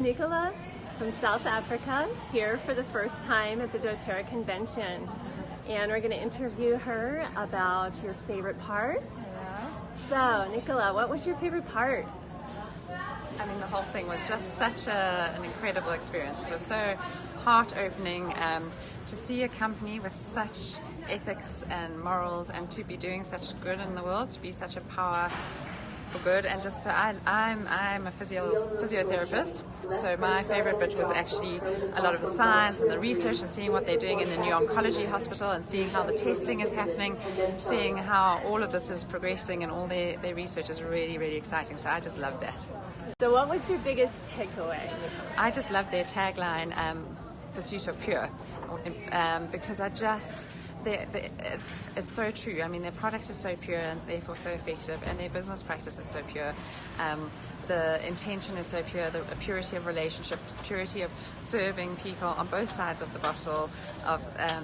Nicola from South Africa, here for the first time at the doTERRA convention. And we're going to interview her about your favorite part. Yeah. So, Nicola, what was your favorite part? I mean, the whole thing was just such an incredible experience. It was so heart-opening to see a company with such ethics and morals and to be doing such good in the world, to be such a power for good. And just so I'm a physiotherapist, so my favorite bit was actually a lot of the science and the research and seeing what they're doing in the new oncology hospital and seeing how the testing is happening, seeing how all of this is progressing, and all their research is really, really exciting. So I just loved that. So what was your biggest takeaway? I just love their tagline, Pursuit of Pure, because it's so true. I mean, their product is so pure and therefore so effective, and their business practice is so pure. The intention is so pure, the purity of relationships, purity of serving people on both sides of the bottle, of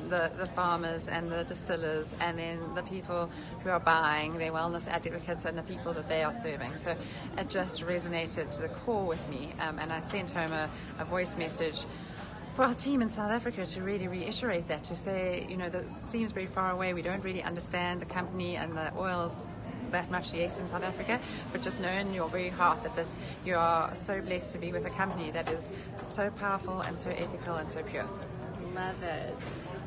the farmers and the distillers, and then the people who are buying, their wellness advocates, and the people that they are serving. So it just resonated to the core with me, and I sent home a voice message for our team in South Africa to really reiterate that, to say, you know, that seems very far away, we don't really understand the company and the oils that much yet in South Africa, but just know in your very heart that you are so blessed to be with a company that is so powerful and so ethical and so pure. Love it.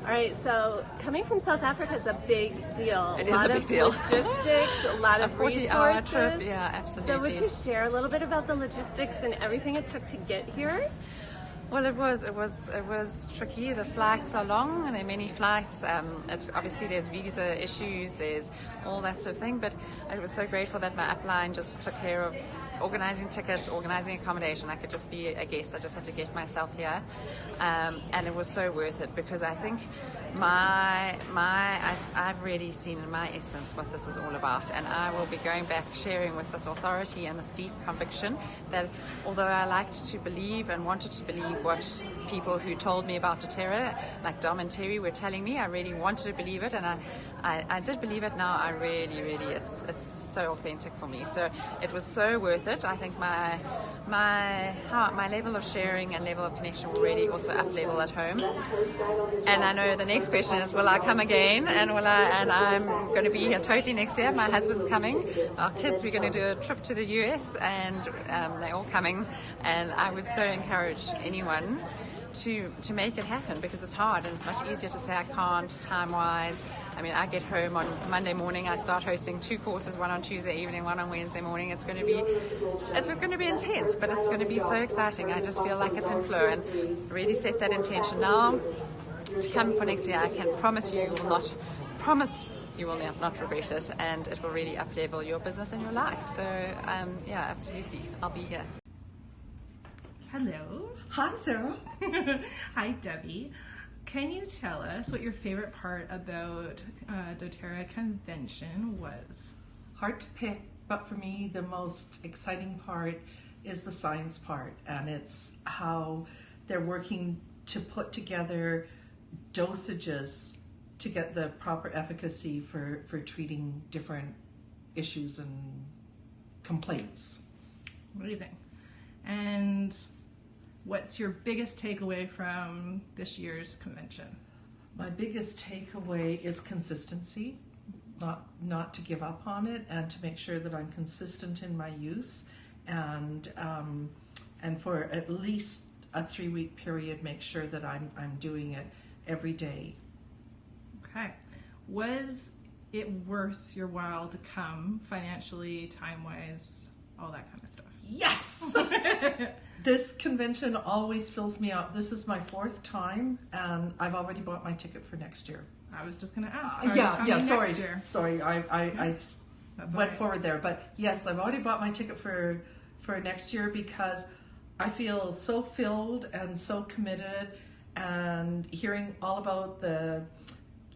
All right, so coming from South Africa is a big deal. It is a big deal. Logistics, a lot of 40-hour resources. trip, yeah, absolutely. So would you share a little bit about the logistics and everything it took to get here? Well, it was tricky. The flights are long, and there are many flights. Obviously, there's visa issues, there's all that sort of thing. But I was so grateful that my upline just took care of organizing tickets, organizing accommodation. I could just be a guest. I just had to get myself here, and it was so worth it, because I think I've really seen in my essence what this is all about, and I will be going back sharing with this authority and this deep conviction that although I liked to believe and wanted to believe what people who told me about doTERRA, like Dom and Terry, were telling me, I really wanted to believe it, and I did believe it. Now I really, it's so authentic for me. So it was so worth it. I think my level of sharing and level of connection will really also up level at home. And I know the next question is, will I come again? And I'm going to be here totally next year. My husband's coming. Our kids, we're going to do a trip to the US, and they're all coming. And I would so encourage anyone to make it happen, because it's hard and it's much easier to say I can't time-wise. I mean, I get home on Monday morning, I start hosting 2 courses, one on Tuesday evening, one on Wednesday morning. It's going to be intense, but it's going to be so exciting. I just feel like it's in flow, and really set that intention now to come for next year. I can promise you will not regret it, and it will really up-level your business and your life. So yeah, absolutely, I'll be here. Hello. Hi, Sarah. Hi, Debbie. Can you tell us what your favorite part about doTERRA convention was? Hard to pick, but for me, the most exciting part is the science part, and it's how they're working to put together dosages to get the proper efficacy for treating different issues and complaints. Amazing. And what's your biggest takeaway from this year's convention? My biggest takeaway is consistency, not to give up on it, and to make sure that I'm consistent in my use, and for at least a 3-week period, make sure that I'm doing it every day. Okay. Was it worth your while to come financially, time-wise, all that kind of stuff? Yes! This convention always fills me up. This is my 4th time, and I've already bought my ticket for next year. I was just going to ask. Sorry, I went forward there. But yes, I've already bought my ticket for next year, because I feel so filled and so committed, and hearing all about the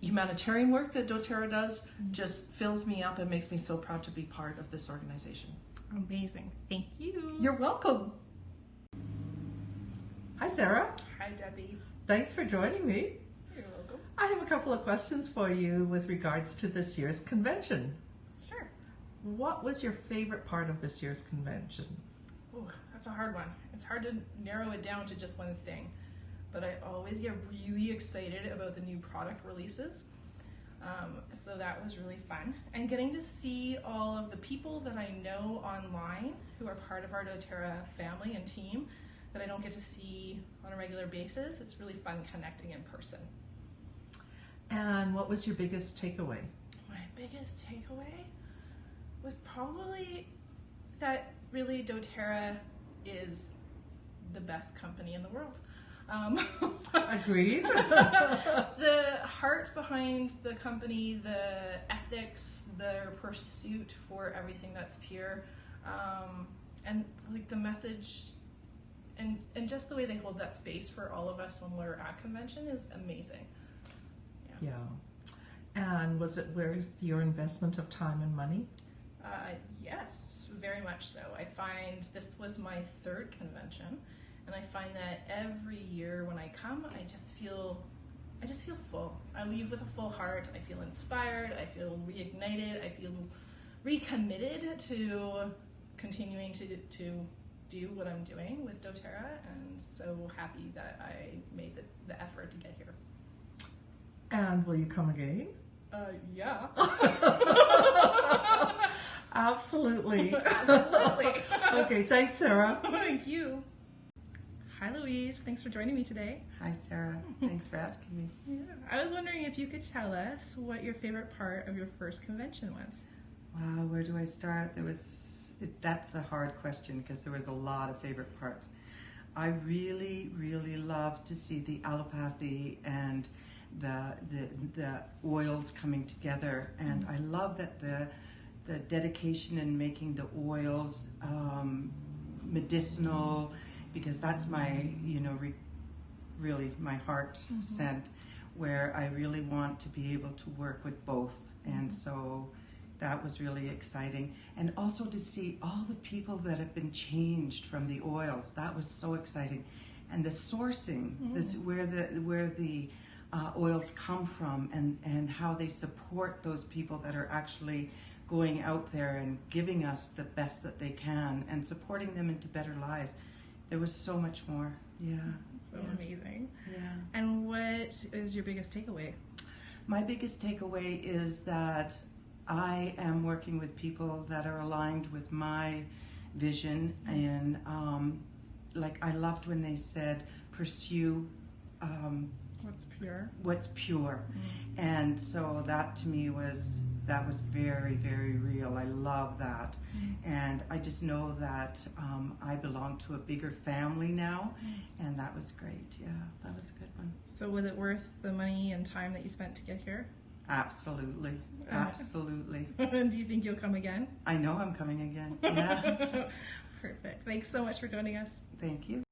humanitarian work that doTERRA does just fills me up and makes me so proud to be part of this organization. Amazing. Thank you. You're welcome. Hi, Sarah. Hi, Debbie. Thanks for joining me. You're welcome. I have a couple of questions for you with regards to this year's convention. Sure. What was your favorite part of this year's convention? Oh, That's a hard one. It's hard to narrow it down to just one thing, but I always get really excited about the new product releases. So that was really fun. And getting to see all of the people that I know online who are part of our doTERRA family and team that I don't get to see on a regular basis. It's really fun connecting in person. And what was your biggest takeaway? My biggest takeaway was probably that really doTERRA is the best company in the world. Agreed. The heart behind the company, the ethics, their pursuit for everything that's pure, and like the message and just the way they hold that space for all of us when we're at convention is amazing. Yeah. And was it worth your investment of time and money? Yes, very much so. I find this was my third convention, and I find that every year when I come, I just feel full. I leave with a full heart. I feel inspired. I feel reignited. I feel recommitted to continuing to do what I'm doing with doTERRA, and so happy that I made the effort to get here. And will you come again? Yeah. Absolutely. Absolutely. Okay, thanks, Sarah. Thank you. Hi, Louise. Thanks for joining me today. Hi, Sarah. Thanks for asking me. Yeah. I was wondering if you could tell us what your favorite part of your first convention was. Wow, where do I start? That's a hard question because there was a lot of favorite parts. I really, really loved to see the allopathy and the oils coming together, and I love that the dedication in making the oils medicinal, because that's my really my heart scent, where I really want to be able to work with both, and so that was really exciting. And also to see all the people that have been changed from the oils, that was so exciting. And the sourcing, where the oils come from, and how they support those people that are actually going out there and giving us the best that they can and supporting them into better lives. There was so much more. Yeah. So amazing. Yeah. And what is your biggest takeaway? My biggest takeaway is that I am working with people that are aligned with my vision, and I loved when they said pursue what's pure. And so that to me was very, very real. I love that. And I just know that I belong to a bigger family now, and that was great. Yeah, that was a good one. So was it worth the money and time that you spent to get here? Absolutely. Absolutely. Do you think you'll come again? I know I'm coming again. Yeah. Perfect. Thanks so much for joining us. Thank you.